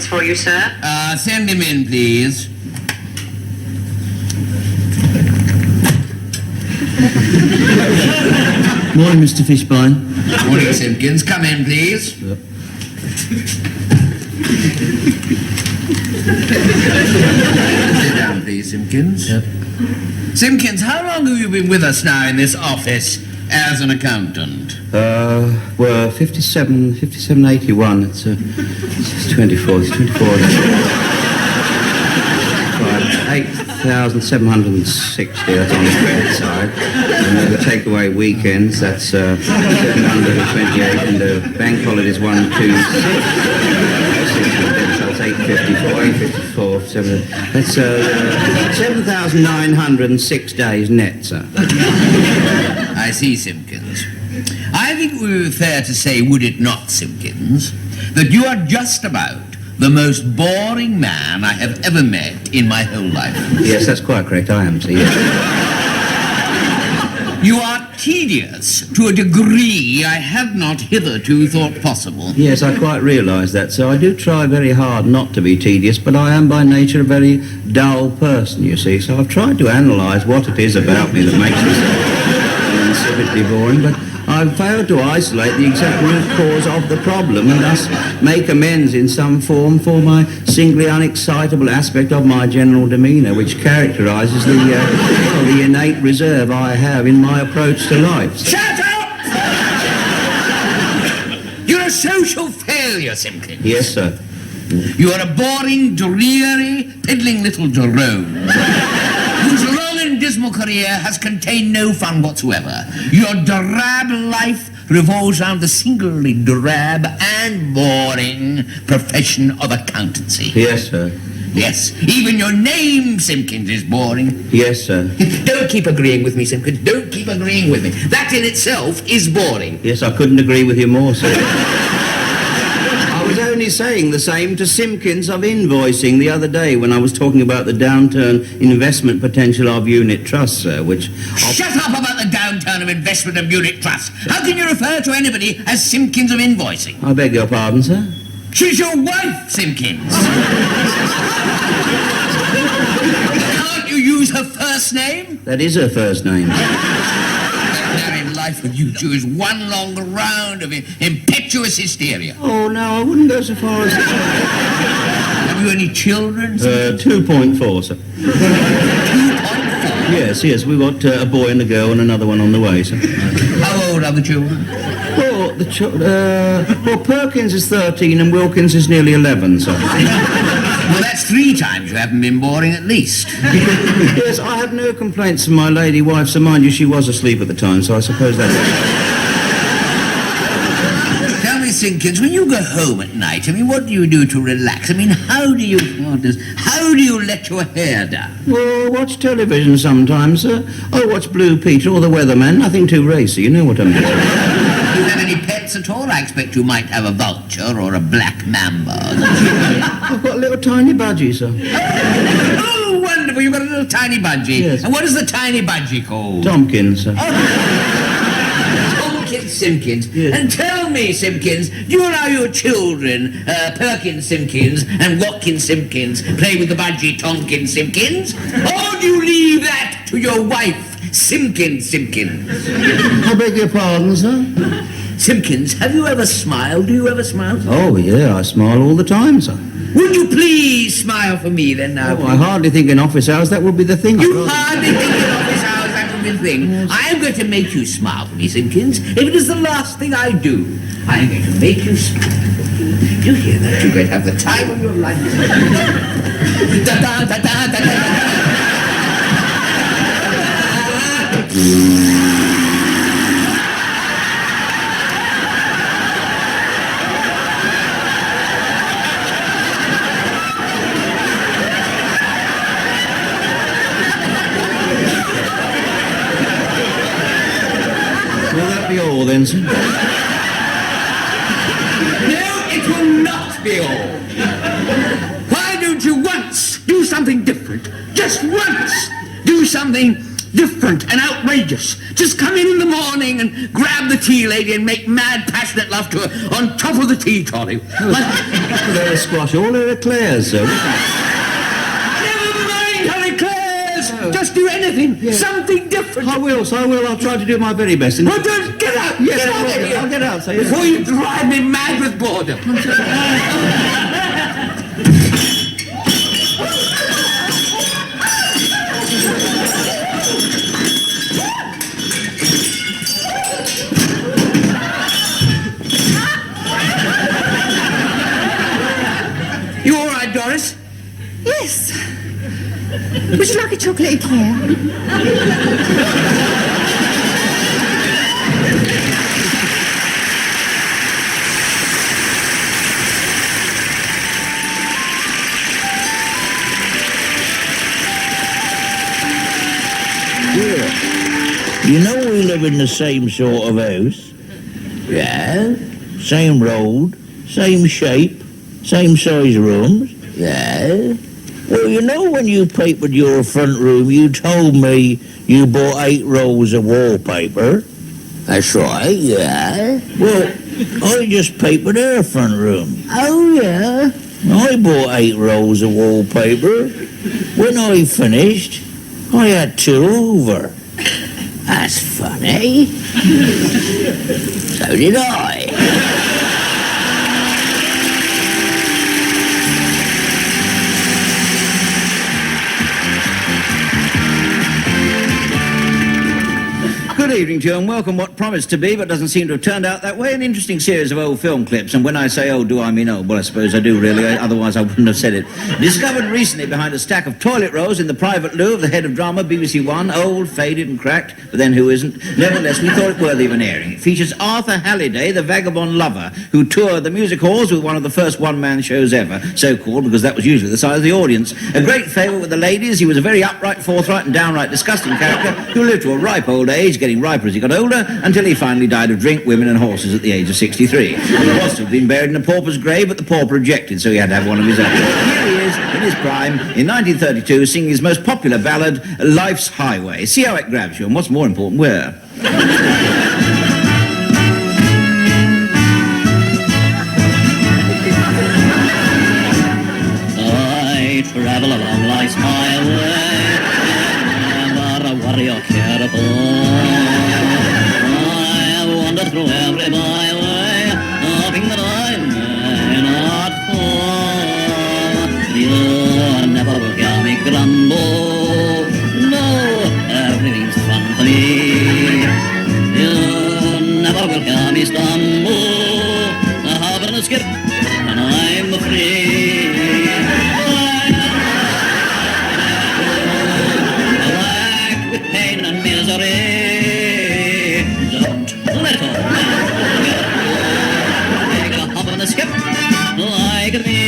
Simpkins for you, sir. Send him in, please. Morning, Mr. Fishbine. Morning, Simpkins. Come in, please. Yep. Sit down, please, Simpkins. Yep. Simpkins, how long have you been with us now in this office as an accountant? Well, 5781. It's 24. It's 24. 8,760. That's on the credit side. And then we take away weekends. That's 728. And the bank holidays 126. So it's 854. 7. That's 7,906 days net, sir. I see, Simpkins. I think it would be fair to say, would it not, Simpkins, that you are just about the most boring man I have ever met in my whole life. Yes, that's quite correct. I am, sir. Yes. You are tedious to a degree I have not hitherto thought possible. Yes, I quite realise that. So I do try very hard not to be tedious, but I am by nature a very dull person, you see. So I've tried to analyse what it is about me that makes me so insipidly boring, but I've failed to isolate the exact root cause of the problem and thus make amends in some form for my singly unexcitable aspect of my general demeanour, which characterises the innate reserve I have in my approach to life. Shut up! You're a social failure, Simpkins. Yes, sir. You are a boring, dreary, piddling little drone whose long and dismal career has contained no fun whatsoever. Your drab life revolves around the singularly drab and boring profession of accountancy. Yes, sir. Yes, even your name, Simpkins, is boring. Yes, sir. Don't keep agreeing with me, Simpkins. Don't keep agreeing with me. That in itself is boring. Yes, I couldn't agree with you more, sir. I was only saying the same to Simpkins of invoicing the other day when I was talking about the downturn investment potential of unit trusts, sir, which... Shut up about the downturn of investment of unit trusts. How can you refer to anybody as Simpkins of invoicing? I beg your pardon, sir? She's your wife, Simpkins. Can't you use her first name? That is her first name. Married life with you two is one long round of impetuous hysteria. Oh, no, I wouldn't go so far as... Have you any children? 2.4, sir. 2.4? Yes, we've got a boy and a girl and another one on the way, sir. How old are the children? Well, Perkins is 13 and Wilkins is nearly 11, sir. Well, that's 3 times you haven't been boring at least. Yes, I have no complaints from my lady wife, so mind you, she was asleep at the time, so I suppose that's... Tell me, Simpkins, when you go home at night, I mean, what do you do to relax? I mean, how do you let your hair down? Well, watch television sometimes, sir. I watch Blue Peter or The Weatherman, nothing too racy, you know what I mean. Do you have any pets at all? I expect you might have a vulture or a black mamba. I've got a little tiny budgie, sir. Oh, wonderful. You've got a little tiny budgie. Yes. And what is the tiny budgie called? Tompkins, sir. Tompkins Simpkins. Yes. And tell me, Simpkins, do you allow your children, Perkins Simpkins and Watkins Simpkins, play with the budgie Tompkins Simpkins? Or do you leave that to your wife, Simpkins Simpkins? I beg your pardon, sir? Simpkins, have you ever smiled? Do you ever smile? Oh, yeah, I smile all the time, sir. Would you please smile for me then now? Oh, I hardly think in office hours that would be the thing. You hardly think in office hours that would be the thing. Yes. I am going to make you smile for me, Simpkins. If it is the last thing I do, I am going to make you smile. You hear that? You're going to have the time of your life. Da da da da da da. Will that be all then, sir? No, it will not be all. Why don't you once do something different? Just once! Do something different and outrageous. Just come in the morning and grab the tea lady and make mad, passionate love to her on top of the tea trolley. They'll squash all her eclairs, sir. Never mind her eclairs. Just do anything. Something different. I will, sir, I will. I'll try to do my very best. Well, just get out. Yes, get out of here. I'll get out, sir. Before you drive me mad with boredom. You all right, Doris? Yes. Would you like a chocolate eclair? You know we live in the same sort of house? Yeah? Same road, same shape, same size rooms? Yeah? Well, you know when you papered your front room, you told me you bought 8 rolls of wallpaper? That's right, yeah. Well, I just papered her front room. Oh, yeah? I bought 8 rolls of wallpaper. When I finished, I had 2 over. That's funny. So did I. Good evening to you and welcome what promised to be but doesn't seem to have turned out that way, an interesting series of old film clips. And when I say old, do I mean old? Well, I suppose I do really, otherwise I wouldn't have said it. Discovered recently behind a stack of toilet rolls in the private loo of the head of drama, BBC One, old, faded and cracked, but then who isn't? Nevertheless, we thought it worthy of an airing. It features Arthur Halliday, the vagabond lover, who toured the music halls with one of the first one-man shows ever, so called because that was usually the size of the audience. A great favourite with the ladies, he was a very upright, forthright and downright disgusting character who lived to a ripe old age, getting riper as he got older, until he finally died of drink, women and horses at the age of 63. He was to have been buried in a pauper's grave, but the pauper objected, so he had to have one of his own. Here he is, in his prime, in 1932, singing his most popular ballad, Life's Highway. See how it grabs you, and what's more important, where. I travel along life's highway, never a worry or care about. I wander through every byway, hoping that I may not fall. You never will hear me grumble, no, everything's fun for me. You never will hear me stumble, I hop and skip, and I'm free. Pain and misery, don't let go. Take a hop and a skip like me.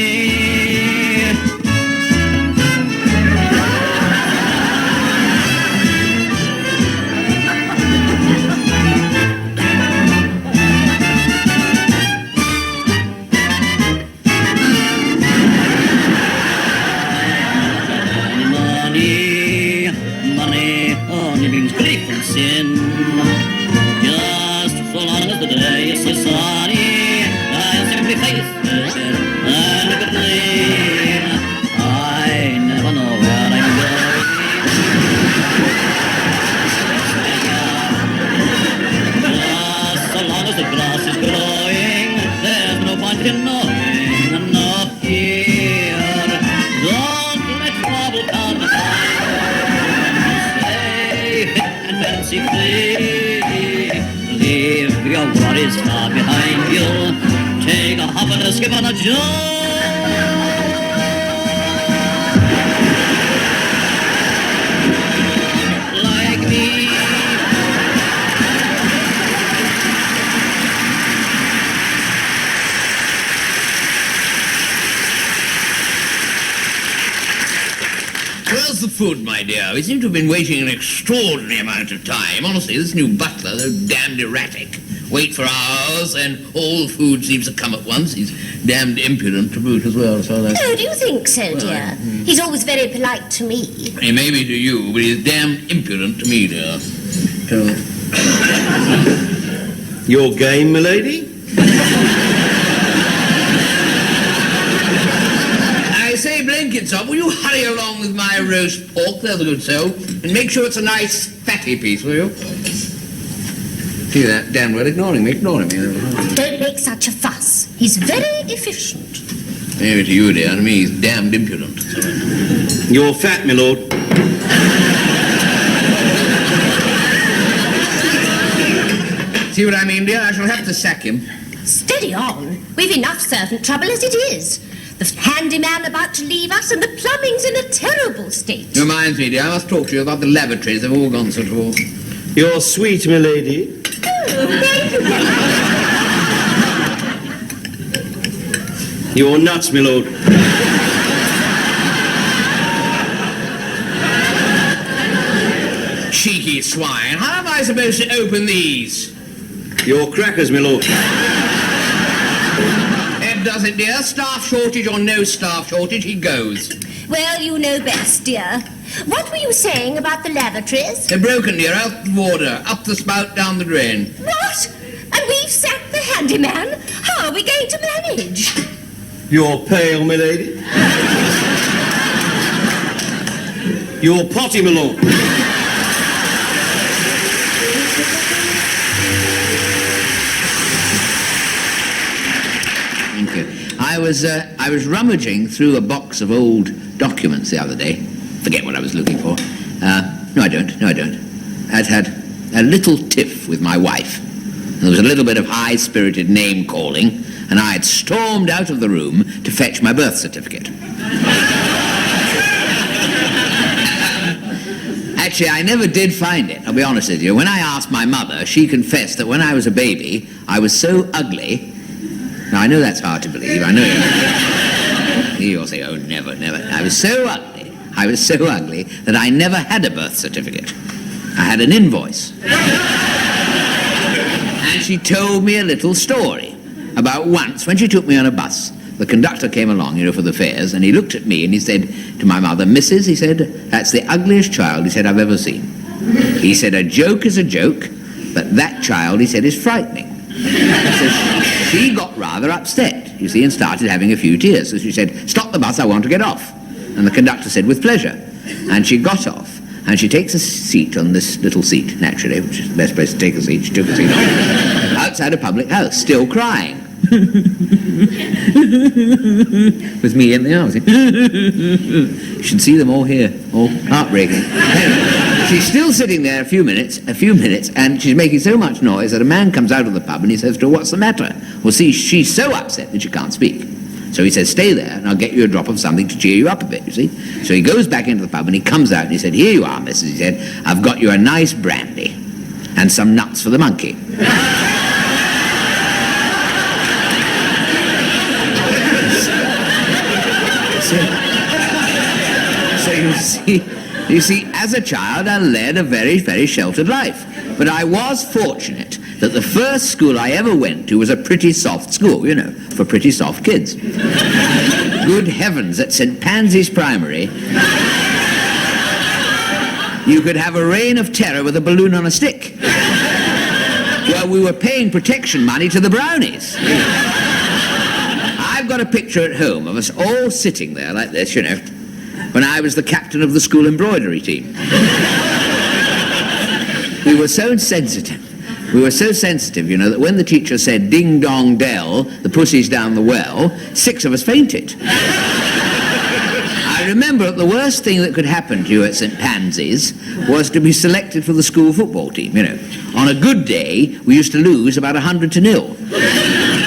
Money only brings grief and sin. Just so long as the day is so sunny, I'll simply face it and look clean. I never know where I'm going. Just so long as the grass is growing, there's no point in knowing, no fear. Don't let trouble come to fancy free. Leave your worries far behind you. Take a hop and a skip on a jump. Like me. Where's the food, my dear? We seem to have been waiting an extraordinary amount of time. Honestly, this new butler, though damned erratic. wait for hours, and all the food seems to come at once. He's damned impudent to boot as well, so that's... Oh, do you think so, dear? He's always very polite to me. He may be to you, but he's damned impudent to me, dear. So... Your game, milady? I say, Blenkinsop, will you hurry along with my roast pork, there's a good soul, and make sure it's a nice fatty piece, will you? See that? Damn well ignoring me. Don't make such a fuss. He's very efficient. Maybe to you, dear, to me he's damned impudent. You're fat, my lord. See what I mean, dear? I shall have to sack him. Steady on. We've enough servant trouble as it is. The handyman about to leave us, and the plumbing's in a terrible state. Reminds me, dear, I must talk to you about the lavatories. They've all gone sort of... You're sweet, my lady. You're nuts, my lord. Cheeky swine. How am I supposed to open these? You're crackers, my lord. Ed does it, dear. Staff shortage or no staff shortage, he goes. Well, you know best, dear. What were you saying about the lavatories? They're broken, dear. Out of water. Up the spout, down the drain. What? And we've sacked the handyman? How are we going to manage? You're pale, my lady. You're potty, my lord. Thank you. I was rummaging through a box of old documents the other day. Forget what I was looking for. No, I don't. I'd had a little tiff with my wife. There was a little bit of high-spirited name-calling, and I had stormed out of the room to fetch my birth certificate. Actually, I never did find it, I'll be honest with you. When I asked my mother, she confessed that when I was a baby, I was so ugly. Now, I know that's hard to believe, I know. You'll say, oh, never. I was so ugly that I never had a birth certificate. I had an invoice. And she told me a little story about once when she took me on a bus. The conductor came along, for the fares, and he looked at me and he said to my mother, Mrs., he said, that's the ugliest child, he said, I've ever seen. He said, a joke is a joke, but that child, he said, is frightening. So she got rather upset, and started having a few tears. So she said, stop the bus, I want to get off. And the conductor said, with pleasure. And she got off, and she takes a seat on this little seat, naturally, which is the best place to take a seat. She took a seat outside a public house, still crying. With me in the arms. You should see them all here, all heartbreaking. She's still sitting there a few minutes, and she's making so much noise that a man comes out of the pub and he says to her, what's the matter? Well, see, she's so upset that she can't speak. So he says, stay there, and I'll get you a drop of something to cheer you up a bit, you see. So he goes back into the pub, and he cocomes out, and he said, here you are, missus, he said, I've got you a nice brandy and some nuts for the monkey. So you see, as a child, I led a very, very sheltered life. But I was fortunate that the first school I ever went to was a pretty soft school, for pretty soft kids. Good heavens, at St. Pansy's Primary, you could have a reign of terror with a balloon on a stick. Well, we were paying protection money to the brownies. I've got a picture at home of us all sitting there like this, when I was the captain of the school embroidery team. We were so sensitive, that when the teacher said, ding dong dell, the pussy's down the well, 6 of us fainted. I remember the worst thing that could happen to you at St. Pansy's was to be selected for the school football team, On a good day, we used to lose about 100-0.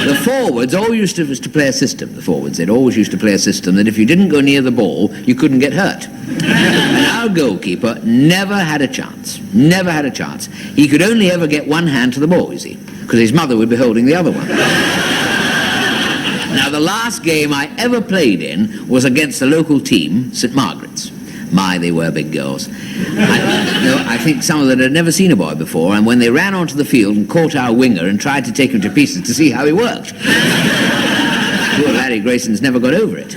The forwards all used to play a system, they'd always used to play a system that if you didn't go near the ball, you couldn't get hurt. And our goalkeeper never had a chance. He could only ever get one hand to the ball, because his mother would be holding the other one. Now, the last game I ever played in was against the local team, St. Margaret's. My, they were big girls. I think some of them had never seen a boy before, and when they ran onto the field and caught our winger and tried to take him to pieces to see how he worked. Poor Larry Grayson's never got over it.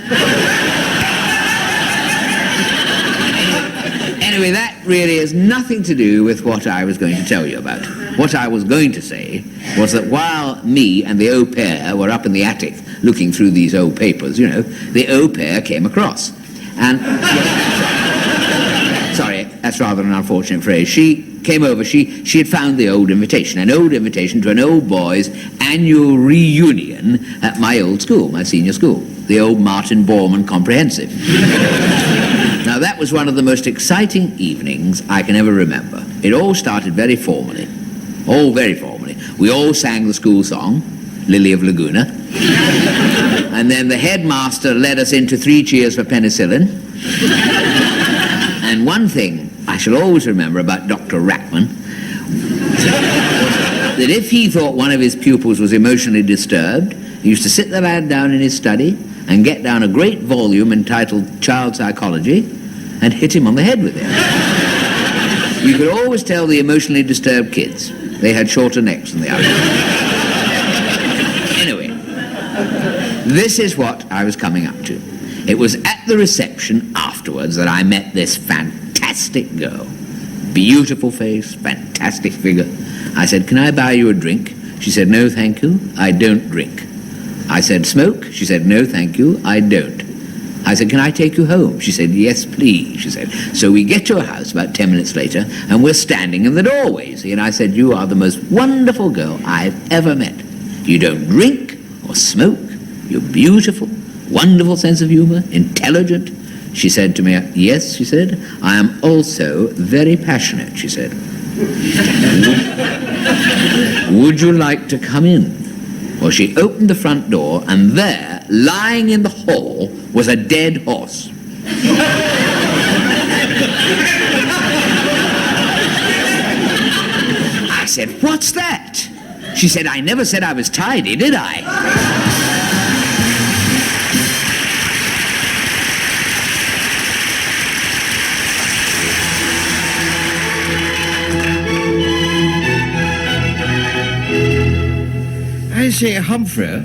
Anyway, that really has nothing to do with what I was going to tell you about. What I was going to say was that while me and the au pair were up in the attic looking through these old papers, you know, the au pair came across. And, sorry, that's rather an unfortunate phrase. She came over, she had found the old invitation, an old invitation to an old boys' annual reunion at my old school, my senior school, the old Martin Borman Comprehensive. Now, that was one of the most exciting evenings I can ever remember. It all started very formally. All very formally. We all sang the school song, Lily of Laguna. And then the headmaster led us into 3 cheers for penicillin. And one thing I shall always remember about Dr. Rackman, that if he thought one of his pupils was emotionally disturbed, he used to sit the lad down in his study and get down a great volume entitled Child Psychology and hit him on the head with it. You could always tell the emotionally disturbed kids. They had shorter necks than the others. Anyway, this is what I was coming up to. It was at the reception afterwards that I met this fantastic girl. Beautiful face, fantastic figure. I said, "Can I buy you a drink?" She said, "No, thank you, I don't drink." I said, "Smoke?" She said, "No, thank you, I don't." I said, "Can I take you home?" She said, "Yes, please," she said. So we get to her house about 10 minutes later, and we're standing in the doorway. And I said, "You are the most wonderful girl I've ever met. You don't drink or smoke. You're beautiful, wonderful sense of humor, intelligent." She said to me, "Yes," she said, "I am also very passionate," she said. "Would you like to come in?" Well, she opened the front door, and there, lying in the hall, was a dead horse. I said, "What's that?" She said, "I never said I was tidy, did I?" I say, Humphrey,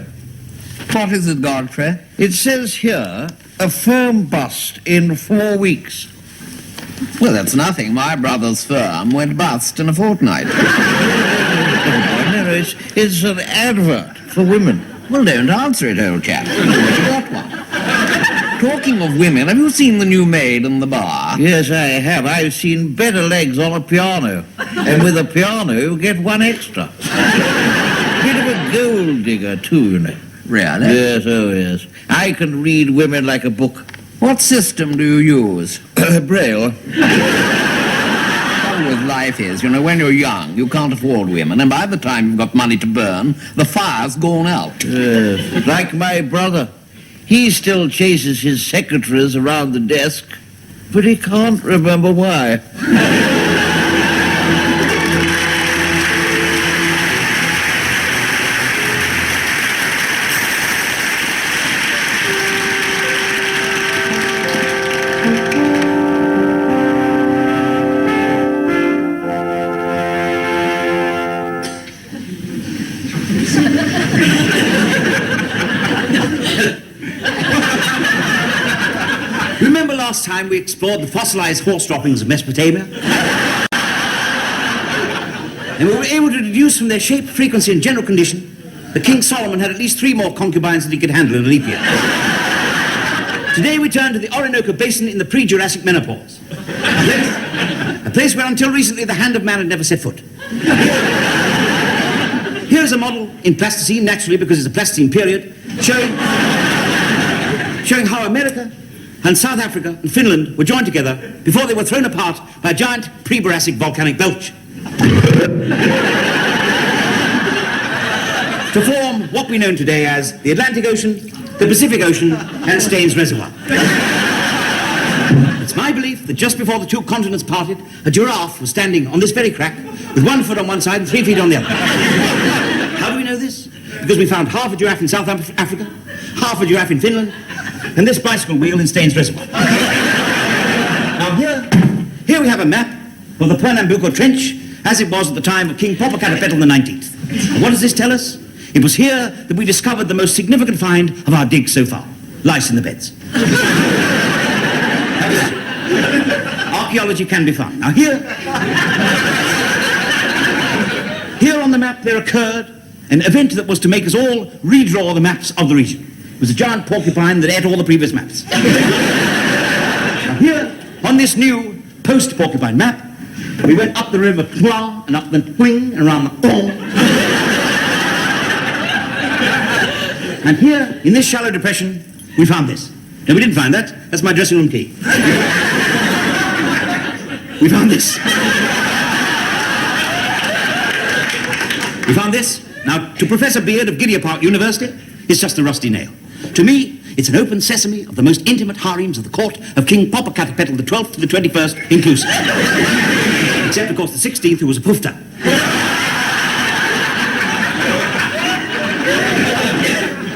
What is it, Godfrey? it says here, a firm bust in 4 weeks. Well, that's nothing. My brother's firm went bust in a fortnight. No, it's an advert for women. Well, don't answer it, old chap. You got one. Talking of women, have you seen the new maid in the bar? Yes, I have. I've seen better legs on a piano. And with a piano, you get one extra. Bit of a gold digger, too, you know. Really? Yes, oh yes. I can read women like a book. What system do you use? Braille. The trouble with life is, you know, when you're young, you can't afford women, and by the time you've got money to burn, the fire's gone out. Yes, like my brother. He still chases his secretaries around the desk, but he can't remember why. Remember last time we explored the fossilized horse droppings of Mesopotamia? And we were able to deduce from their shape, frequency, and general condition that King Solomon had at least 3 more concubines than he could handle in a leap year. Today we turn to the Orinoco Basin in the pre-Jurassic menopause. A place where until recently the hand of man had never set foot. Here's a model in plasticine, naturally because it's a Pleistocene period, showing how America and South Africa and Finland were joined together before they were thrown apart by a giant pre-Jurassic volcanic belch. To form what we know today as the Atlantic Ocean, the Pacific Ocean, and Staines Reservoir. It's my belief that just before the 2 continents parted, a giraffe was standing on this very crack with 1 foot on one side and 3 feet on the other. How do we know this? Because we found half a giraffe in South Africa, half a giraffe in Finland, and this bicycle wheel in Staines Reservoir. Now, Now here we have a map of the Pernambuco Trench as it was at the time of King Popocatepetl in the 19th. And what does this tell us? It was here that we discovered the most significant find of our dig so far. Lice in the beds. Archaeology can be fun. Now here on the map there occurred an event that was to make us all redraw the maps of the region. It was a giant porcupine that ate all the previous maps. Now here, on this new post-porcupine map, we went up the river Twa and up the Twing and around the Kong. And here, in this shallow depression, we found this. No, we didn't find that. That's my dressing room key. We found this. We found this. Now, to Professor Beard of Gideon Park University, it's just a rusty nail. To me, it's an open sesame of the most intimate harems of the court of King Popocatepetl the 12th to the 21st inclusive. Except, of course, the 16th, who was a poofta.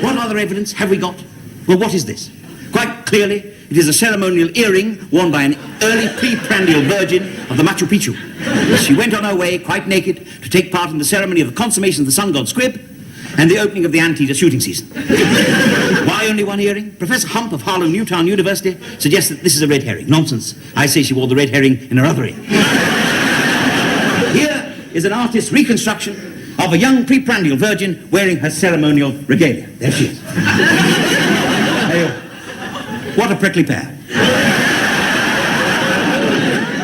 What other evidence have we got? Well, what is this? Quite clearly, it is a ceremonial earring worn by an early pre-prandial virgin of the Machu Picchu. She went on her way, quite naked, to take part in the ceremony of the consummation of the sun god Squib and the opening of the anteater shooting season. Why only one earring? Professor Hump of Harlow Newtown University suggests that this is a red herring. Nonsense. I say she wore the red herring in her other ear. Here is an artist's reconstruction of a young pre-prandial virgin wearing her ceremonial regalia. There she is. What a prickly pair.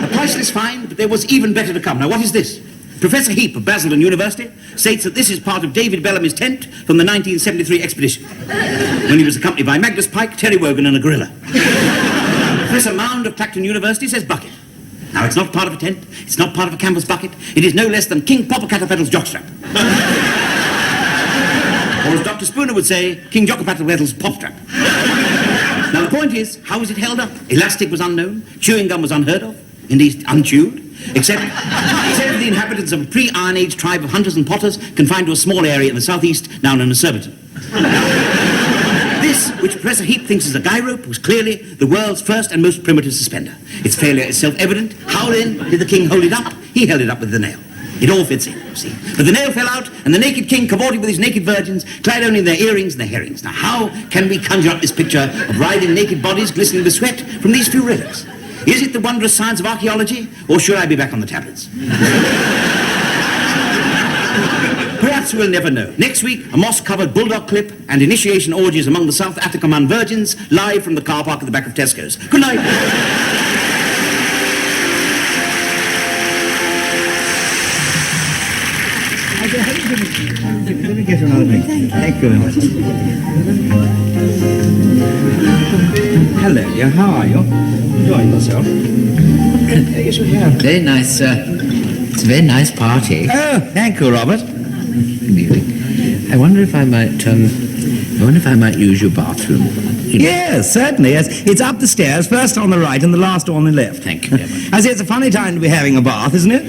A priceless find, but there was even better to come. Now, what is this? Professor Heap of Basildon University states that this is part of David Bellamy's tent from the 1973 expedition, when he was accompanied by Magnus Pike, Terry Wogan, and a gorilla. Professor Mound of Clacton University says bucket. Now, it's not part of a tent, it's not part of a canvas bucket, it is no less than King Popocatepetl jockstrap. Or as Dr. Spooner would say, King Jockopatlepetl's popstrap. Now, the point is, how was it held up? Elastic was unknown, chewing gum was unheard of, indeed unchewed, except for the inhabitants of a pre-Iron Age tribe of hunters and potters confined to a small area in the southeast, now known as Surbiton. This, which Professor Heap thinks is a guy rope, was clearly the world's first and most primitive suspender. Its failure is self-evident. How then did the king hold it up? He held it up with the nail. It all fits in, you see. But the nail fell out, and the naked king cavorted with his naked virgins, clad only in their earrings and their herrings. Now, how can we conjure up this picture of writhing naked bodies glistening with sweat from these few relics? Is it the wondrous science of archaeology, or should I be back on the tablets? Perhaps we'll never know. Next week, a moss-covered bulldog clip and initiation orgies among the South Atacama virgins, live from the car park at the back of Tesco's. Good night. Let me get another drink. Thank you very much. Hello, dear. How are you? Enjoying yourself? Yes, we have. Very nice, it's a very nice party. Oh, thank you, Robert. I wonder if I might use your bathroom. Yes, certainly. Yes. It's up the stairs, first on the right and the last on the left. Thank you very much. I say it's a funny time to be having a bath, isn't it?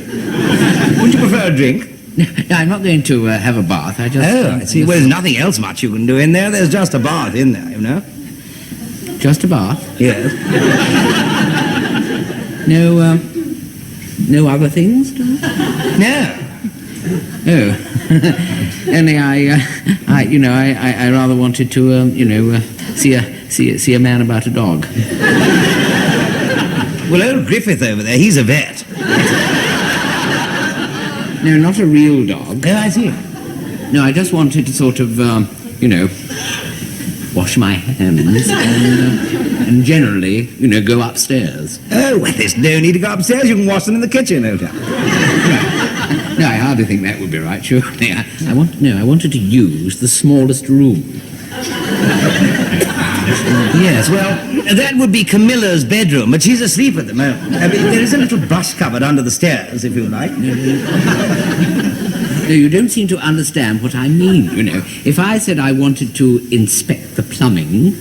Would you prefer a drink? No, I'm not going to have a bath. I just... Oh, I see. Well, there's nothing else much you can do in there. There's just a bath in there, you know. Just a bath? Yes. No other things? No. Oh. Only I rather wanted to, see a man about a dog. Well, old Griffith over there, he's a vet. No, not a real dog. Oh, I see. No, I just wanted to sort of, wash my hands and generally, go upstairs. Oh, well, there's no need to go upstairs. You can wash them in the kitchen, no doubt. No, I hardly think that would be right, surely. I wanted to use the smallest room. Yes, well, that would be Camilla's bedroom, but she's asleep at the moment. I mean, there is a little brush cupboard under the stairs, if you like. No, you don't seem to understand what I mean, If I said I wanted to inspect the plumbing,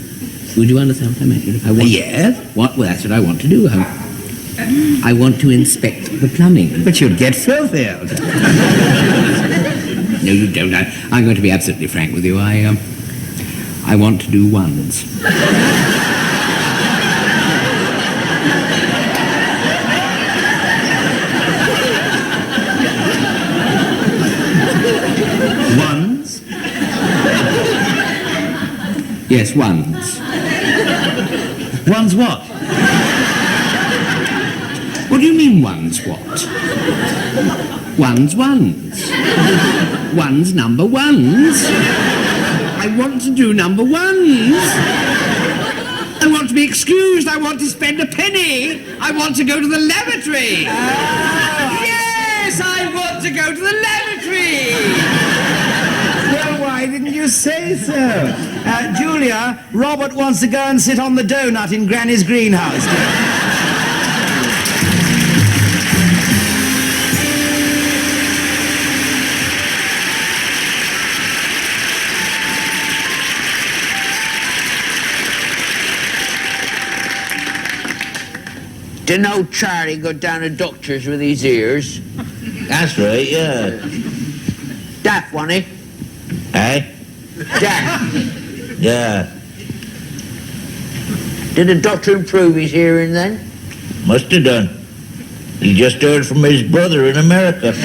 would you understand what I meant? Yes? Well, that's what I want to do. I want to inspect the plumbing. But you'd get filthy out. No, you don't. I'm going to be absolutely frank with you. I want to do ones. Yes, ones. One's what? What do you mean, ones what? Ones. Ones number ones. I want to do number ones. I want to be excused. I want to spend a penny. I want to go to the lavatory. Yes, I want to go to the lavatory. Well, why didn't you say so? Julia, Robert wants to go and sit on the donut in Granny's greenhouse. Didn't old Charlie go down to doctor's with his ears? That's right, yeah. Daft, wasn't he? Eh? Daft. Yeah. Did the doctor improve his hearing then? Must have done. He just heard from his brother in America.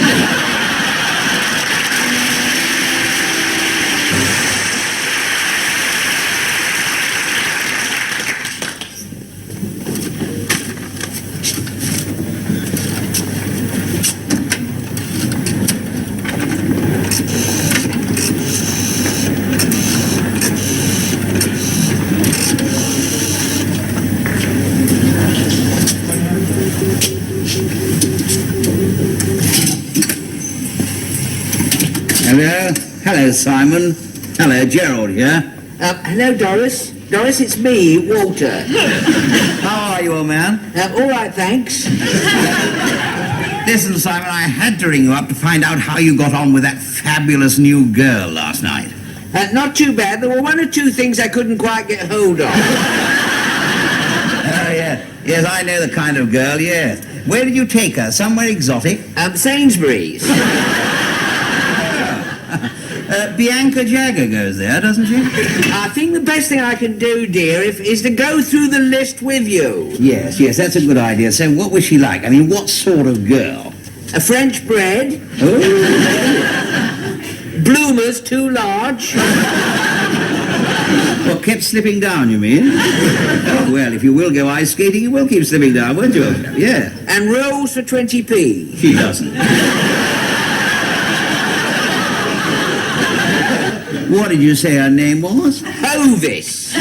Hello, Simon. Hello, Gerald here. Hello, Doris. Doris, it's me, Walter. How are you, old man? All right, thanks. Listen, Simon, I had to ring you up to find out how you got on with that fabulous new girl last night. Not too bad. There were one or two things I couldn't quite get hold of. Oh, yeah. Yes, I know the kind of girl, yes. Where did you take her? Somewhere exotic? Sainsbury's. Bianca Jagger goes there, doesn't she? I think the best thing I can do, dear, is to go through the list with you. Yes, that's a good idea. So what was she like? I mean, what sort of girl? A French bread. Oh. Bloomers too large. What, kept slipping down, you mean? Oh, well, if you will go ice skating, you will keep slipping down, won't you? Yeah. And rolls for 20p. She doesn't. What did you say her name was? Hovis.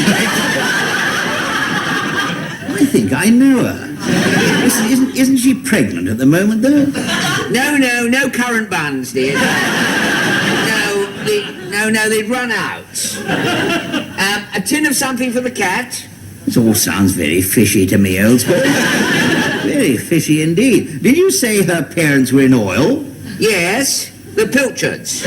I think I know her. Isn't she pregnant at the moment, though? No current bands, dear. No, they'd run out. A tin of something for the cat. This all sounds very fishy to me, old sport. Very fishy indeed. Did you say her parents were in oil? Yes, the Pilchards.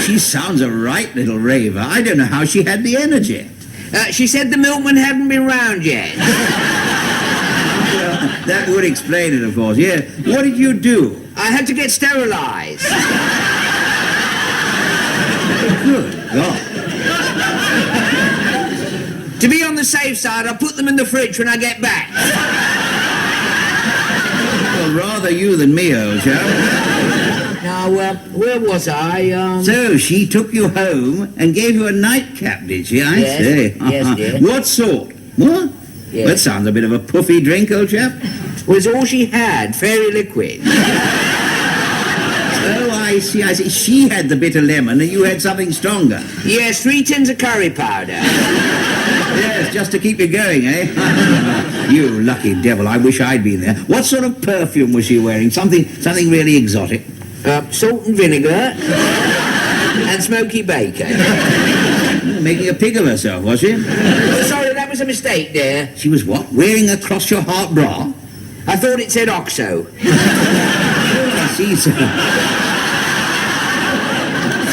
She sounds a right little raver. I don't know how she had the energy. She said the milkman hadn't been round yet. Well, that would explain it, of course. Yeah. What did you do? I had to get sterilised. Good God. To be on the safe side, I'll put them in the fridge when I get back. Well, rather you than me, old chap. Now, where was I? So she took you home and gave you a nightcap, did she? I Yes. see. Yes, dear. What sort? What? Yes. That sounds a bit of a puffy drink, old chap. Was all she had, fairy liquid. Oh, I see. She had the bitter lemon and you had something stronger. Yes, 3 tins of curry powder. Yes, just to keep you going, eh? You lucky devil, I wish I'd been there. What sort of perfume was she wearing? Something really exotic? Salt and vinegar and smoky bacon. Making a pig of herself, was she? Oh, sorry, that was a mistake, dear. She was what? Wearing a cross-your-heart bra? I thought it said OXO. I see, sir.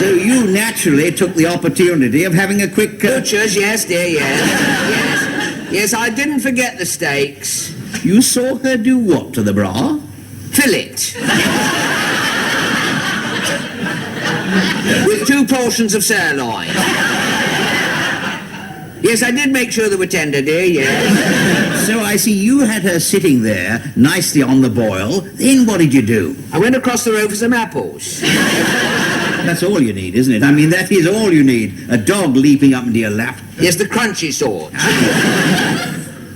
So you naturally took the opportunity of having a quick... Butchers, yes, dear, yes. Yes, I didn't forget the steaks. You saw her do what to the bra? Fillet. With 2 portions of sirloin. Yes, I did make sure they were tender, dear, yes. So I see you had her sitting there, nicely on the boil. Then what did you do? I went across the road for some apples. That's all you need, isn't it? I mean, that is all you need. A dog leaping up into your lap. Yes, the crunchy sort.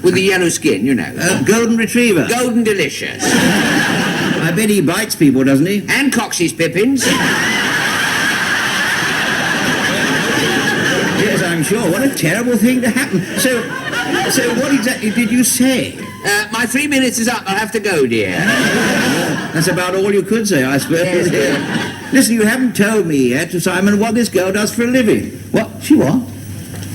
With the yellow skin, you know. Golden retriever. Golden delicious. I bet he bites people, doesn't he? And cocks his pippins. Yes, I'm sure. What a terrible thing to happen. So what exactly did you say? My 3 minutes is up. I'll have to go, dear. That's about all you could say, I suppose. Yes, Listen, you haven't told me yet, Simon, what this girl does for a living. What? She what?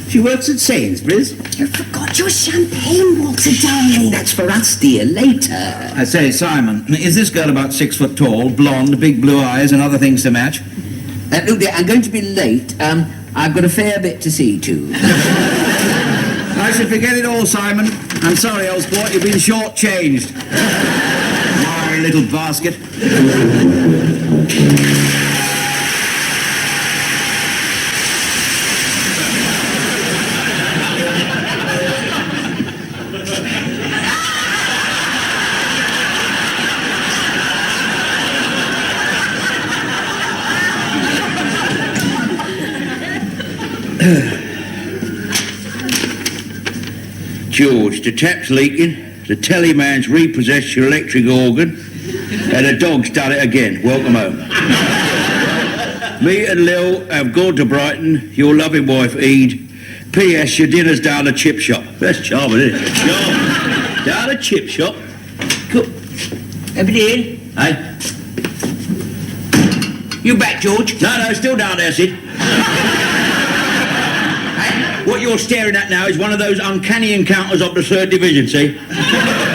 She works at Sainsbury's. You forgot your champagne water, darling. That's for us, dear, later. I say, Simon, is this girl about 6 foot tall, blonde, big blue eyes, and other things to match? Look, dear, I'm going to be late. I've got a fair bit to see to. I should forget it all, Simon. I'm sorry, old sport, you've been short-changed. My little basket. George, the tap's leaking, the telly man's repossessed your electric organ, and the dog's done it again. Welcome home. Me and Lil have gone to Brighton, your loving wife Ede. P.S. Your dinner's down the chip shop. That's charming, isn't it? Charming. Down the chip shop. Cool. Everybody in? Hey? You back, George? No, still down there, Sid. What you're staring at now is one of those uncanny encounters of the 3rd Division, see?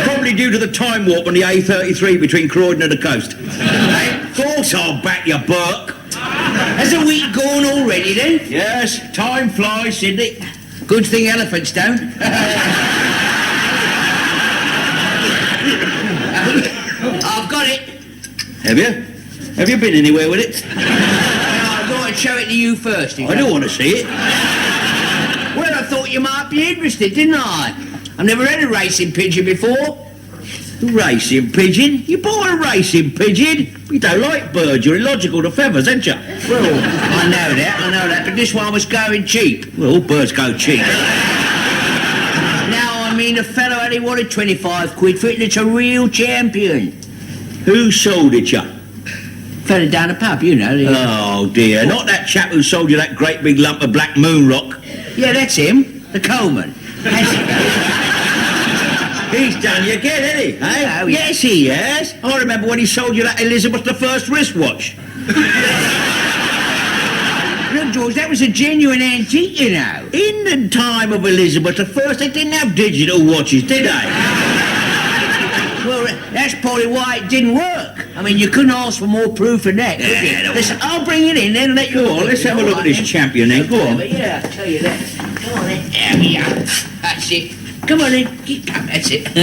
Probably due to the time warp on the A33 between Croydon and the coast. Of course I'll back you, Burke. Has the week gone already, then? Yes, time flies, Sidney. Good thing elephants don't. I've got it. Have you? Have you been anywhere with it? I thought I'd show it to you first. I don't want to see it. Well, I thought you might be interested, didn't I? I've never had a racing pigeon before. Racing pigeon? You bought a racing pigeon? You don't like birds, you're illogical to feathers, ain't you? Well, I know that, but this one was going cheap. Well, all birds go cheap. Now, I mean, the fellow only wanted 25 quid for it, and it's a real champion. Who sold it you? Fella down the pub, you know. Oh, dear. Not that chap who sold you that great big lump of black moon rock. Yeah, that's him. The Coleman. He's done you again, hasn't he? Eh? Oh, yeah. Yes, he has. I remember when he sold you that Elizabeth I wristwatch. Look, George, that was a genuine antique, you know. In the time of Elizabeth I, they didn't have digital watches, did they? Well, that's probably why it didn't work. I mean, you couldn't ask for more proof than that, could Yeah, you? no. Listen, I'll bring it in then and let you... Go on, let's have a look at this champion then. Go on. Yeah, I'll tell you that. Come on then. There we are. That's it. Come on then. Keep up. That's it.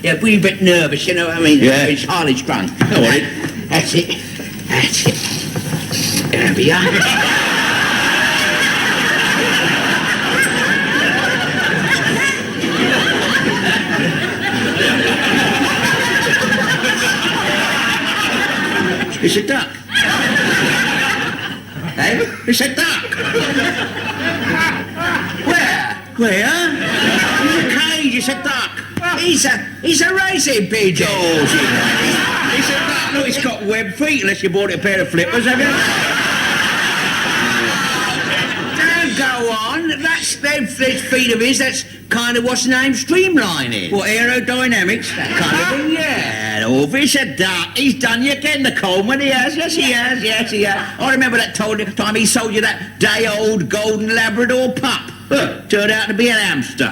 Yeah, we're a bit nervous, you know what I mean? Yeah. It's highly strung. Come on then. That's it. That's it. There we are. It's a duck. Hey? It's a duck. Where? Where? It's a cage, it's a duck. He's a racing pigeon. Oh, it's a duck. Look, it's got webbed feet, unless you bought it a pair of flippers, have you? Don't go on. That's them feet of his. That's kind of what's the name streamlining. What, aerodynamics? That kind of thing, yeah. Orv, it's a duck. He's done you again, the Coleman. He has. Yes, he has. Yes, he has. I remember that time he sold you that day-old golden Labrador pup. Turned out to be an hamster.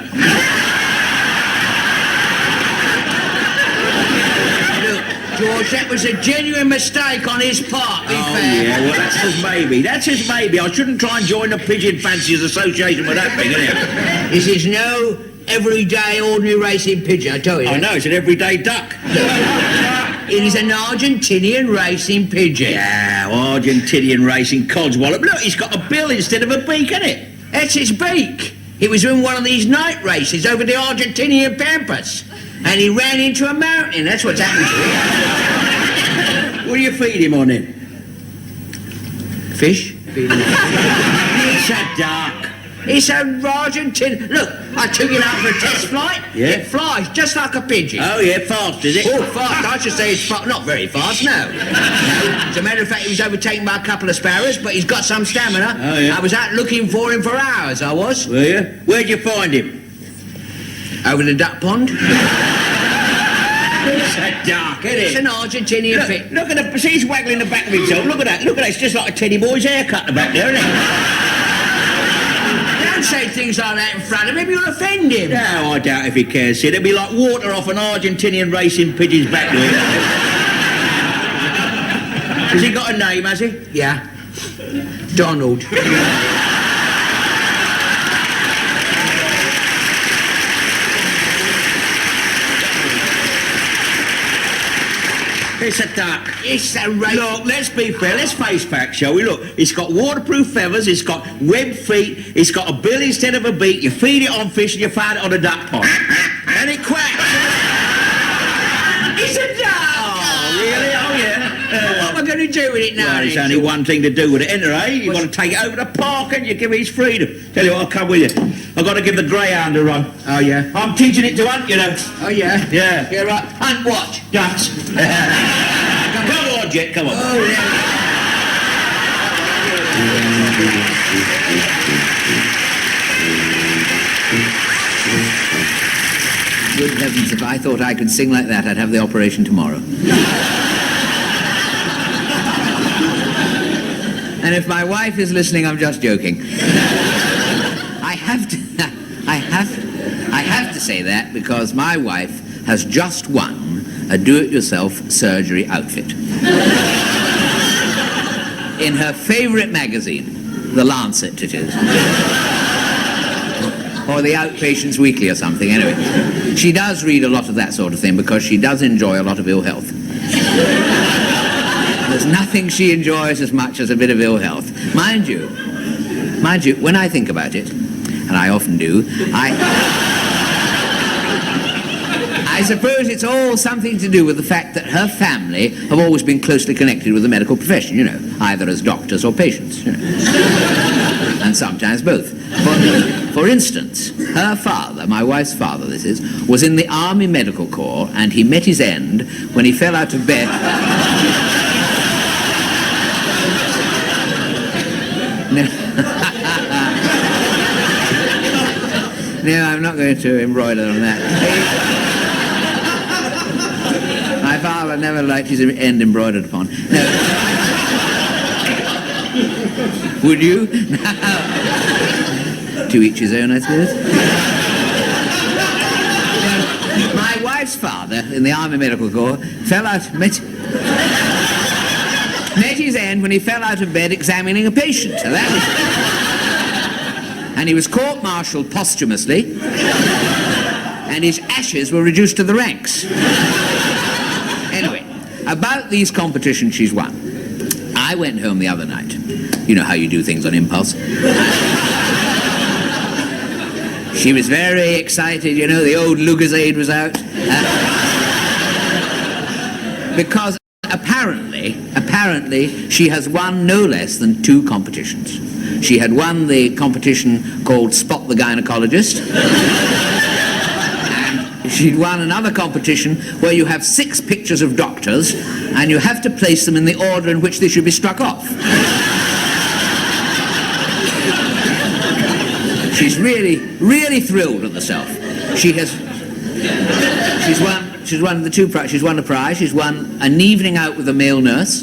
Look, George, that was a genuine mistake on his part, be Oh, fair. yeah, well, that's his maybe. That's his maybe. I shouldn't try and join the Pigeon Fanciers Association with that thing, innit? This is no everyday, ordinary racing pigeon, I tell you. I know, it's an everyday duck. It is an Argentinian racing pigeon. Yeah, Argentinian racing codswallop. Look, he's got a bill instead of a beak, hasn't it? That's its beak. It was in one of these night races over the Argentinian Pampas. And he ran into a mountain. That's what's happened to him. What do you feed him on then? fish. It's a duck. It's a Argentine. Look, I took it out for a test flight. Yeah. It flies just like a pigeon. Oh, yeah, fast, is it? Oh, fast. I should say it's fast. Not very fast, no. As a matter of fact, he was overtaken by a couple of sparrows, but he's got some stamina. Oh, yeah. I was out looking for him for hours, I was. Were you? Where'd you find him? Over the duck pond. It's a duck, isn't It's it? an Argentinian fish. Look at the... See, he's waggling the back of himself. Look at that. Look at that. It's just like a teddy boy's haircut the back there, isn't it? Don't say things like that in front of him, you'll offend him. No, I doubt if he cares. See, there'd be like water off an Argentinian racing pigeon's back there. Has he got a name, has he? Yeah. Donald. It's a duck. It's a race. Look, let's be fair. Let's face facts, shall we? Look, it's got waterproof feathers. It's got webbed feet. It's got a bill instead of a beak. You feed it on fish and you find it on a duck pond. And it quacks. It's a duck! Oh, really? Oh, yeah. What am I going to do with it now? Well, there's then? only one thing to do with it, isn't there, eh? You got to take it over to the park and you give it his freedom. Tell you what, I'll come with you. I've got to give the greyhound a run. Oh, yeah? I'm teaching it to hunt, you know. Oh, yeah? Yeah. Yeah, right. Hunt what? Ducks. Come on, Jet, come on. Oh, yeah. Good heavens, if I thought I could sing like that, I'd have the operation tomorrow. And if my wife is listening, I'm just joking. I have to say that because my wife has just won a do-it-yourself surgery outfit. In her favourite magazine, The Lancet it is. Or the Outpatients Weekly or something, anyway. She does read a lot of that sort of thing because she does enjoy a lot of ill health. There's nothing she enjoys as much as a bit of ill health. Mind you, when I think about it, and I often do, I suppose it's all something to do with the fact that her family have always been closely connected with the medical profession, you know, either as doctors or patients, you know. And sometimes both. For instance, her father, my wife's father this is, was in the Army Medical Corps and he met his end when he fell out of bed. No, I'm not going to embroider on that. My father never liked his end embroidered upon. No. Would you? No. To each his own, I suppose. My wife's father, in the Army Medical Corps, met his end when he fell out of bed examining a patient. So that was... And he was court-martialed posthumously, and his ashes were reduced to the ranks. Anyway, about these competitions she's won. I went home the other night. You know how you do things on impulse. She was very excited, you know, the old Lucozade was out. Because apparently, she has won no less than 2 competitions. She had won the competition called Spot the Gynecologist. And she'd won another competition where you have 6 pictures of doctors and you have to place them in the order in which they should be struck off. She's really, really thrilled with herself. She's won the 2 prizes. She's won a prize. She's won an evening out with a male nurse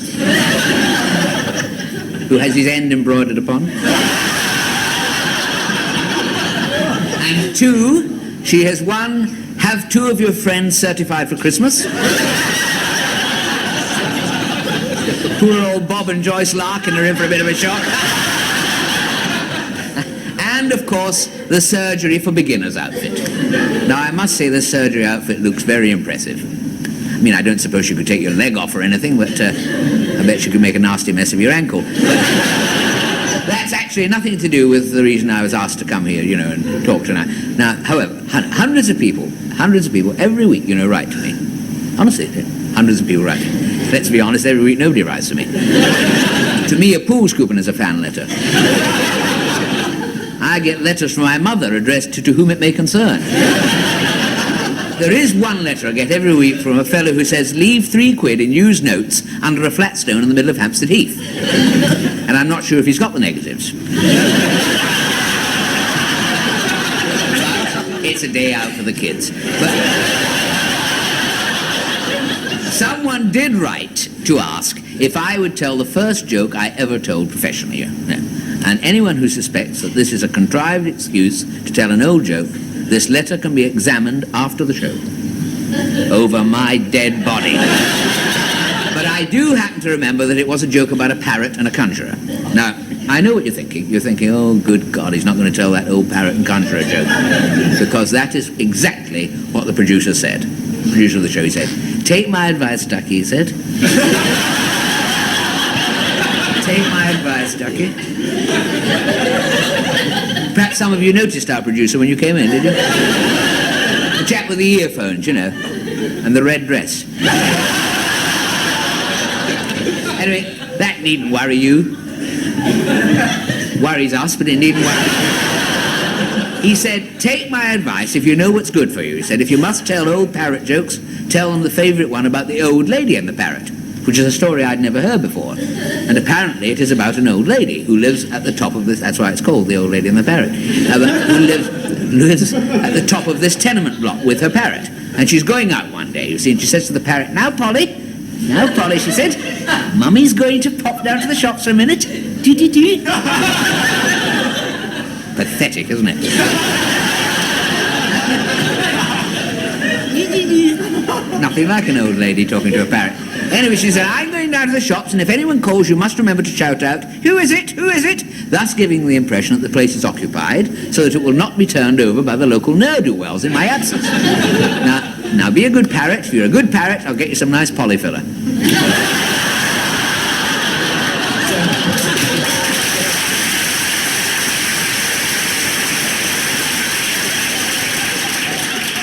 who has his end embroidered upon. And 2, she has won have 2 of your friends certified for Christmas. Poor old Bob and Joyce Larkin are in for a bit of a shock. And, of course, the surgery for beginners outfit. Now, I must say the surgery outfit looks very impressive. I mean, I don't suppose you could take your leg off or anything, but I bet you could make a nasty mess of your ankle. But that's actually nothing to do with the reason I was asked to come here, you know, and talk tonight. Now, however, hundreds of people, every week, you know, write to me. Honestly, hundreds of people write to me. Let's be honest, every week nobody writes to me. To me, a pool scooping is a fan letter. I get letters from my mother addressed to whom it may concern. There is one letter I get every week from a fellow who says, leave £3 in used notes under a flat stone in the middle of Hampstead Heath. And I'm not sure if he's got the negatives. It's a day out for the kids. But someone did write to ask if I would tell the first joke I ever told professionally. And anyone who suspects that this is a contrived excuse to tell an old joke, this letter can be examined after the show. Over my dead body. But I do happen to remember that it was a joke about a parrot and a conjurer. Now, I know what you're thinking. You're thinking, oh, good God, he's not going to tell that old parrot and conjurer joke. Because that is exactly what the producer said. The producer of the show, he said, take my advice, Ducky, he said. Take my advice, Ducky. Perhaps some of you noticed our producer when you came in, did you? The chap with the earphones, you know, and the red dress. Anyway, that needn't worry you. Worries us, but it needn't worry you. He said, take my advice if you know what's good for you. He said, if you must tell old parrot jokes, tell them the favourite one about the old lady and the parrot, which is a story I'd never heard before. And apparently it is about an old lady who lives at the top of this, that's why it's called The Old Lady and the Parrot, who lives at the top of this tenement block with her parrot. And she's going out one day, you see, and she says to the parrot, now, Polly, she said, Mummy's going to pop down to the shops for a minute. Do. Pathetic, isn't it? Nothing like an old lady talking to a parrot. Anyway, she said, I'm going down to the shops, and if anyone calls, you must remember to shout out, who is it? Who is it? Thus giving the impression that the place is occupied, so that it will not be turned over by the local ne'er-do-wells in my absence. Now be a good parrot. If you're a good parrot, I'll get you some nice polyfiller.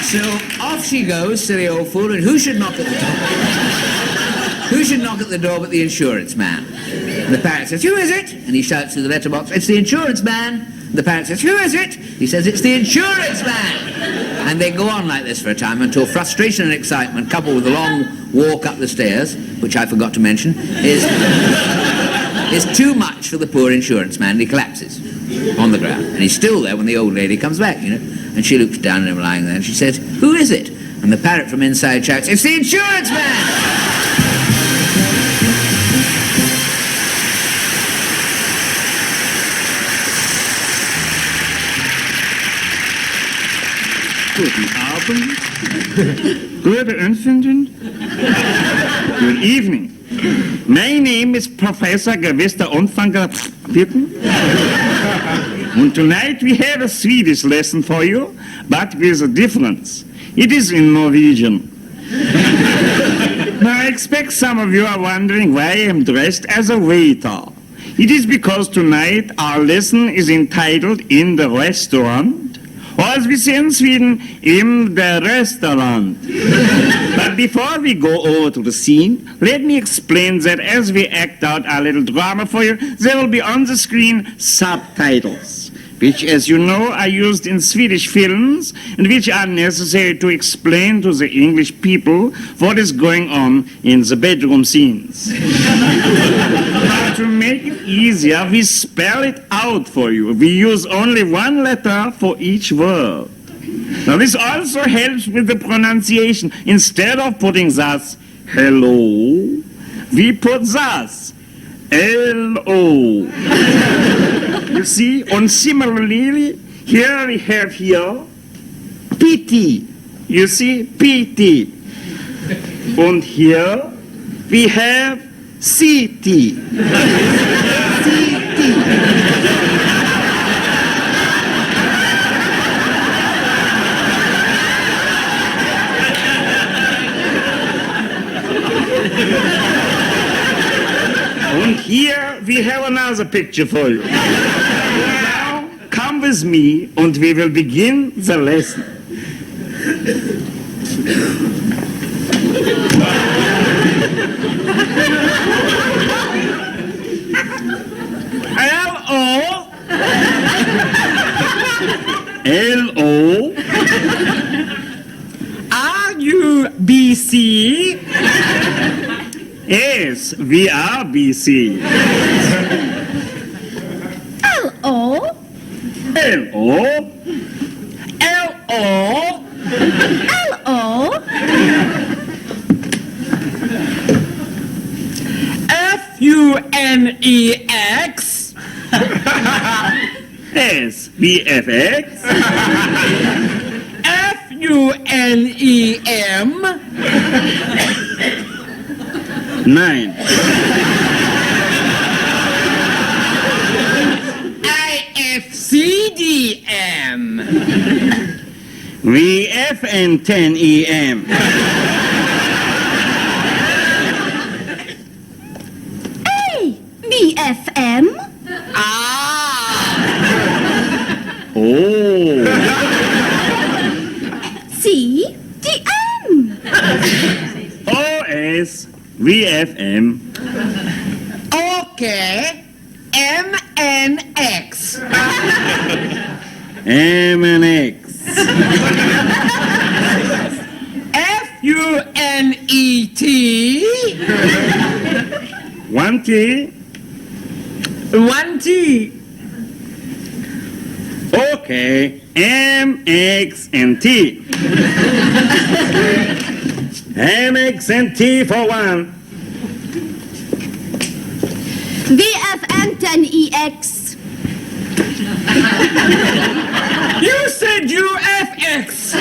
So off she goes, silly old fool, and who should knock at the door? Who should knock at the door but the insurance man? And the parrot says, who is it? And he shouts through the letterbox, it's the insurance man. And the parrot says, who is it? He says, it's the insurance man. And they go on like this for a time until frustration and excitement, coupled with a long walk up the stairs, which I forgot to mention, is too much for the poor insurance man, and he collapses on the ground. And he's still there when the old lady comes back, you know. And she looks down at him lying there, and she says, who is it? And the parrot from inside shouts, it's the insurance man! Guten Abend. Good afternoon. Good evening. My name is Professor Gewester Umfanger Pitten. And tonight we have a Swedish lesson for you, but with a difference. It is in Norwegian. Now I expect some of you are wondering why I am dressed as a waiter. It is because tonight our lesson is entitled In the Restaurant, or as we say in Sweden, in the restaurant. But before we go over to the scene, let me explain that as we act out our little drama for you, there will be on the screen subtitles, which, as you know, are used in Swedish films and which are necessary to explain to the English people what is going on in the bedroom scenes. Now, to make it easier, we spell it out for you. We use only one letter for each word. Now, this also helps with the pronunciation. Instead of putting thus, hello, we put thus, L-O. You see, and similarly, here we have PT. You see, PT. And here we have CT. And here we have another picture for you. Now, come with me and we will begin the lesson. LUBC? Yes, we are BC. L-O? LO? L-O? L-O? F-U-N-E-X? Yes, BFX. F-U-N-E-M? 9. I-F-C-D-M? VFN10EM. B-F-M? Oh. C-D-M? OS VFM. Okay. M-N-X. MNX. F-U-N-E-T? 1T. 1T. Okay. MX and T. MX and T for 1. VFN10EX? You said UFX.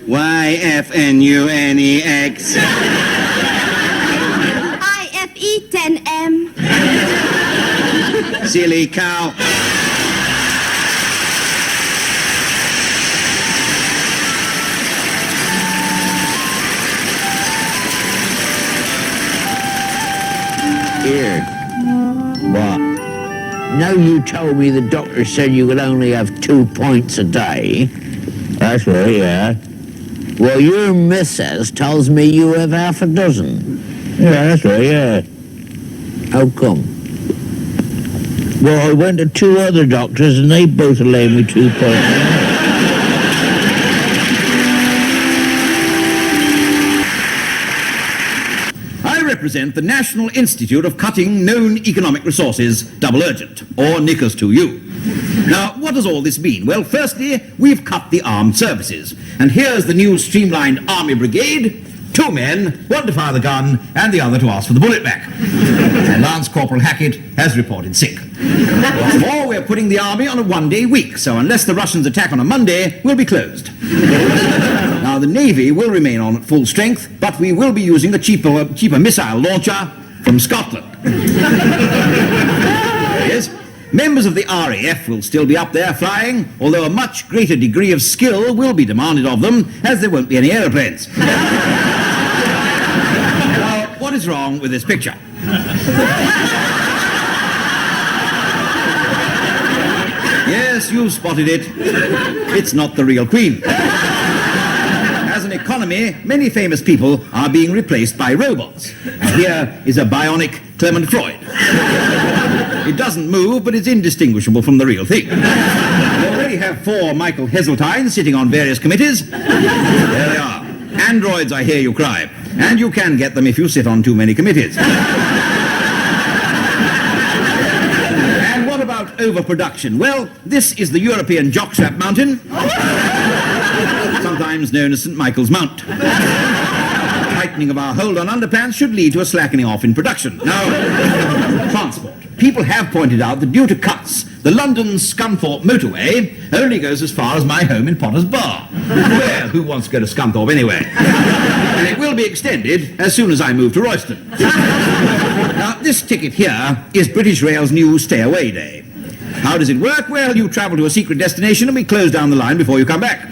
YFNUNEX. IFE10M? Silly cow. Here. What? Now you told me the doctor said you could only have 2 points a day. That's right, yeah. Well, your missus tells me you have half a dozen. Yeah, that's right, yeah. How come? Well, I went to 2 other doctors and they both allowed me 2 points. I represent the National Institute of Cutting Known Economic Resources, Double Urgent, or Knickers to you. Now, what does all this mean? Well, firstly, we've cut the armed services. And here's the new streamlined Army Brigade. 2 men, one to fire the gun, and the other to ask for the bullet back. And Lance Corporal Hackett has reported sick. What's more, we're putting the army on a 1-day week, so unless the Russians attack on a Monday, we'll be closed. Now, the Navy will remain on at full strength, but we will be using the cheaper missile launcher from Scotland. Yes. Members of the RAF will still be up there flying, although a much greater degree of skill will be demanded of them, as there won't be any aeroplanes. Now, what is wrong with this picture? Yes, you've spotted it. It's not the real Queen. As an economy, many famous people are being replaced by robots. And here is a bionic Clement Freud. It doesn't move, but it's indistinguishable from the real thing. We already have 4 Michael Heseltines sitting on various committees. There they are. Androids, I hear you cry. And you can get them if you sit on too many committees. And what about overproduction? Well, this is the European Jockstrap Mountain, sometimes known as St. Michael's Mount. Tightening of our hold on underpants should lead to a slackening off in production. Now, transport. People have pointed out that due to cuts, the London Scunthorpe motorway only goes as far as my home in Potter's Bar. Well, who wants to go to Scunthorpe anyway? And it will be extended as soon as I move to Royston. Now, this ticket here is British Rail's new Stay Away Day. How does it work? Well, you travel to a secret destination and we close down the line before you come back.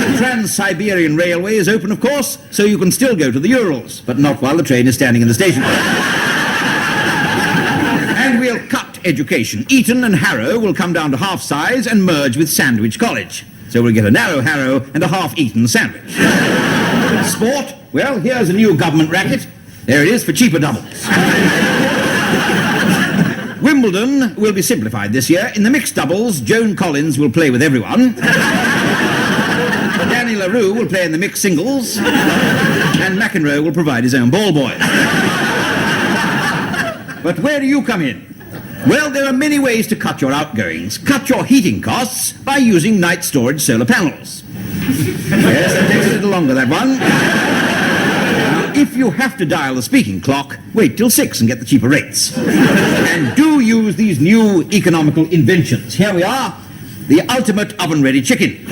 The Trans-Siberian Railway is open, of course, so you can still go to the Urals, but not while the train is standing in the station. And we'll cut education. Eton and Harrow will come down to half size and merge with Sandwich College. So we'll get a narrow Harrow and a half-eaten sandwich. Sport? Well, here's a new government racket. There it is for cheaper doubles. Wimbledon will be simplified this year. In the mixed doubles, Joan Collins will play with everyone. Johnny LaRue will play in the mixed singles, and McEnroe will provide his own ball boy. But where do you come in? Well, there are many ways to cut your outgoings. Cut your heating costs by using night storage solar panels. Yes, that takes a little longer, that one. Now, if you have to dial the speaking clock, wait till 6 and get the cheaper rates. And do use these new economical inventions. Here we are, the ultimate oven-ready chicken.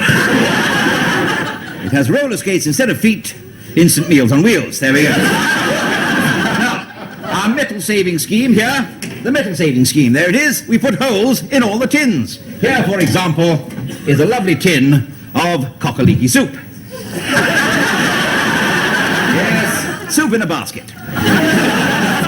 It has roller skates instead of feet, instant meals on wheels. There we go. Now, our metal saving scheme here, the metal saving scheme, there it is. We put holes in all the tins. Here, for example, is a lovely tin of cock-a-leaky soup. Yes, soup in a basket.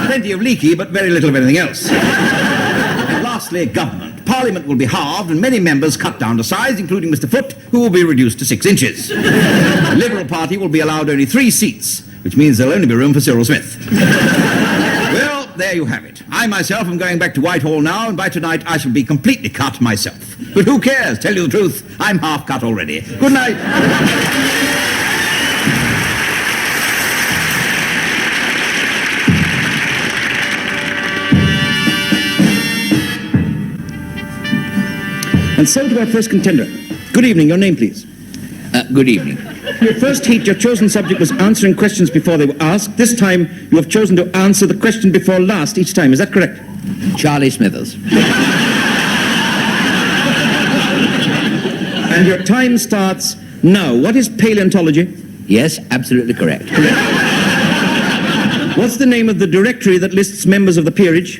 Plenty of leaky, but very little of anything else. And lastly, government. Parliament will be halved and many members cut down to size, including Mr. Foote, who will be reduced to 6 inches. The Liberal Party will be allowed only 3 seats, which means there'll only be room for Cyril Smith. Well, there you have it. I myself am going back to Whitehall now, and by tonight I shall be completely cut myself. But who cares? Tell you the truth, I'm half cut already. Good night. And so to our first contender. Good evening, your name please. Good evening. Your first heat, your chosen subject was answering questions before they were asked. This time, you have chosen to answer the question before last each time. Is that correct? Charlie Smithers. And your time starts now. What is paleontology? Yes, absolutely correct. What's the name of the directory that lists members of the peerage?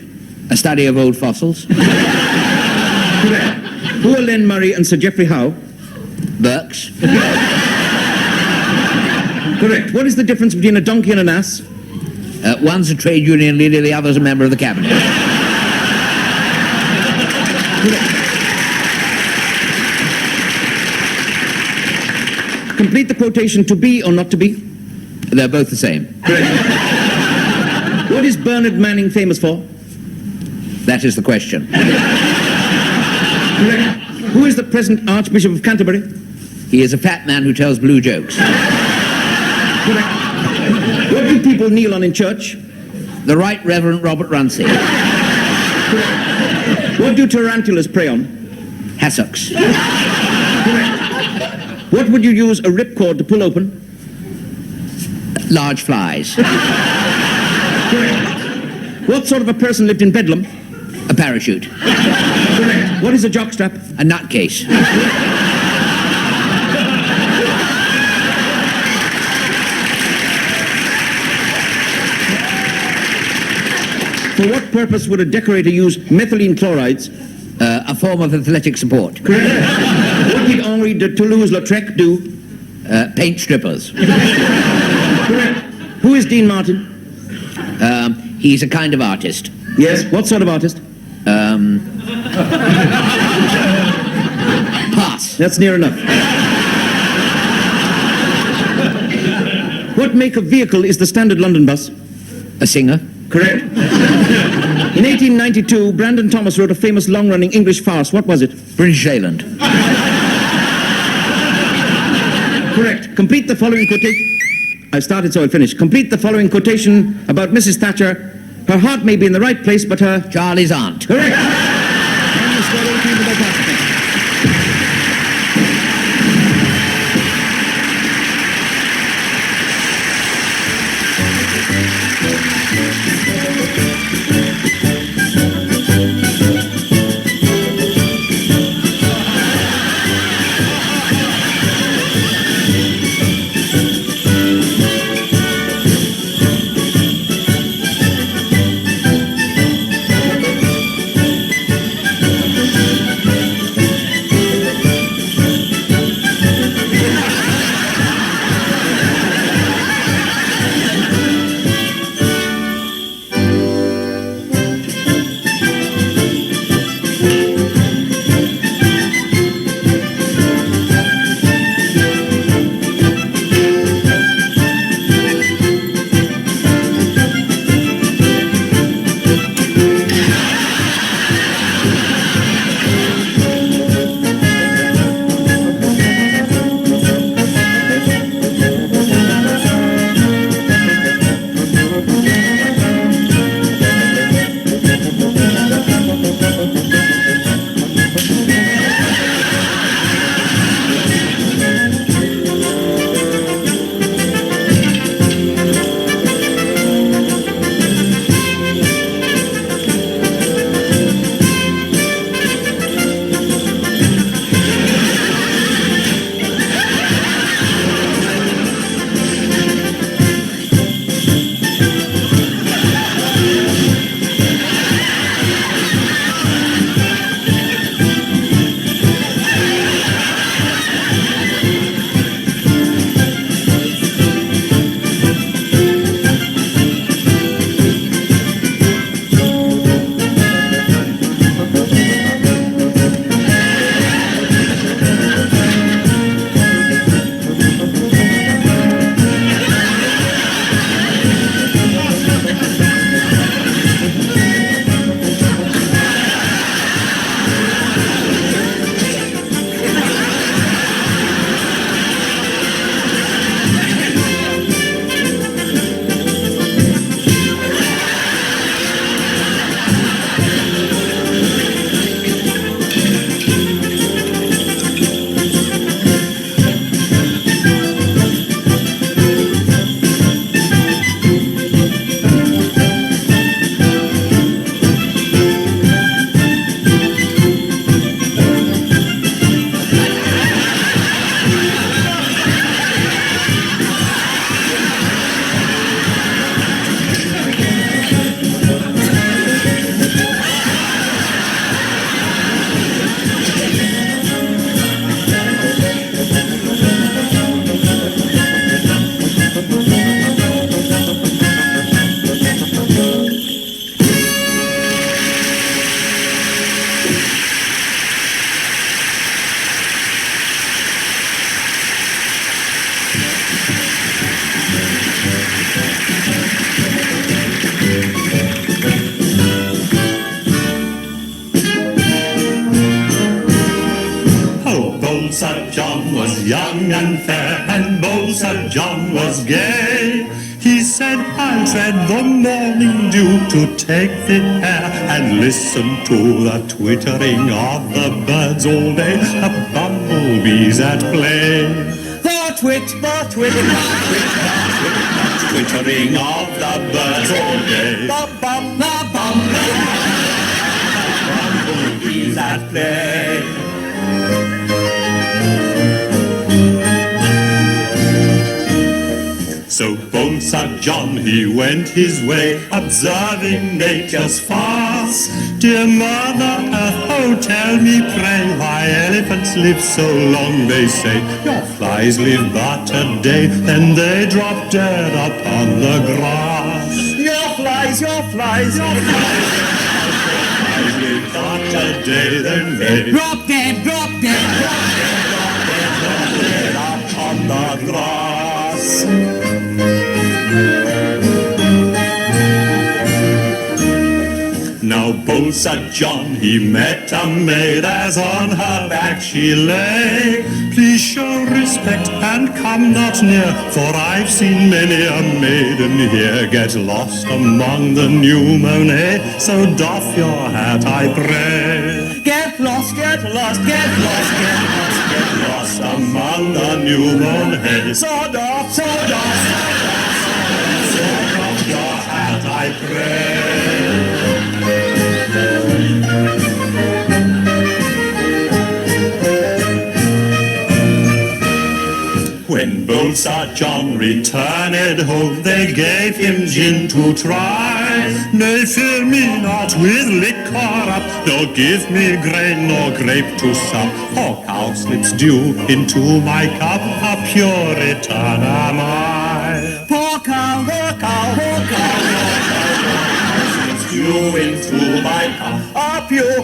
A study of old fossils. Correct. Who are Len Murray and Sir Geoffrey Howe? Burks. Correct. What is the difference between a donkey and an ass? One's a trade union leader, the other's a member of the cabinet. Complete the quotation, to be or not to be. They're both the same. Correct. What is Bernard Manning famous for? That is the question. Correct. Who is the present Archbishop of Canterbury? He is a fat man who tells blue jokes. Correct. What do people kneel on in church? The Right Reverend Robert Runcie. Correct. What do tarantulas prey on? Hassocks. Correct. What would you use a ripcord to pull open? Large flies. Correct. What sort of a person lived in Bedlam? A parachute. Correct. What is a jockstrap? A nutcase. For what purpose would a decorator use methylene chlorides? A form of athletic support. Correct. What did Henri de Toulouse-Lautrec do? Paint strippers. Correct. Who is Dean Martin? He's a kind of artist. Yes. What sort of artist? Pass. That's near enough. What make of vehicle is the standard London bus? A singer. Correct. In 1892, Brandon Thomas wrote a famous long-running English farce. What was it? British Island. Correct. Complete the following quotation. I started, so I finished. Complete the following quotation about Mrs. Thatcher. Her heart may be in the right place, but her... Charlie's aunt. Correct. And you scored 18 for both participants. Sir John was young and fair, and bold Sir John was gay. He said, I'll tread the morning dew to take the air and listen to the twittering of the birds all day, the bumblebees at play. The twittering of the birds all day, the bumblebees at play. So bold Sir John, he went his way, observing nature's farce. Dear Mother Earth, oh tell me pray, why elephants live so long, they say. Your flies live but a day, then they drop dead upon the grass. Your flies live but a day, then they drop dead upon the grass. Now bold Sir John, he met a maid, as on her back she lay. Please show respect and come not near, for I've seen many a maiden here get lost among the new mown hay. So doff your hat, I pray. Get lost among the new mown hay. So doff your hat, I pray. When bold Sir John returned home, they gave him gin to try. Nay, fill me not with liquor up, nor give me grain nor grape to sup, or cowslips dew into my cup, a Puritan am I. Poor cow, cowslips dew into my cup, a pure,